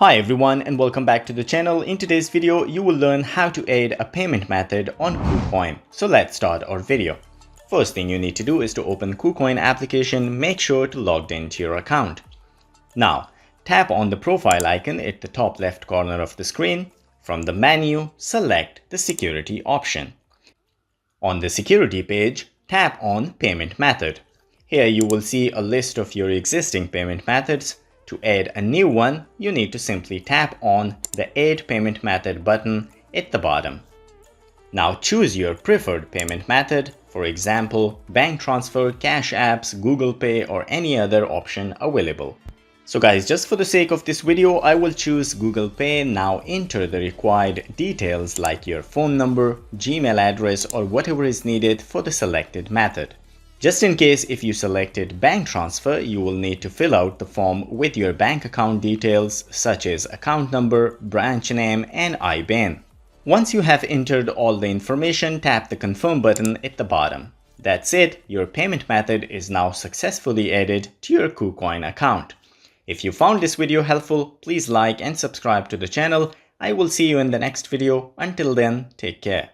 Hi everyone and welcome back to the channel. In today's video, you will learn how to add a payment method on Kucoin. So let's start our video. First thing you need to do is to open Kucoin application. Make sure to log into your account. Now, tap on the profile icon at the top left corner of the screen. From the menu, select the security option. On the security page, tap on payment method. Here you will see a list of your existing payment methods. To add a new one, you need to simply tap on the Add Payment Method button at the bottom. Now choose your preferred payment method, for example, bank transfer, cash apps, Google Pay, or any other option available. So guys, just for the sake of this video, I will choose Google Pay. Now enter the required details like your phone number, Gmail address, or whatever is needed for the selected method. Just in case if you selected bank transfer, you will need to fill out the form with your bank account details such as account number, branch name, and IBAN. Once you have entered all the information, tap the confirm button at the bottom. That's it, your payment method is now successfully added to your Kucoin account. If you found this video helpful, please like and subscribe to the channel. I will see you in the next video. Until then, take care.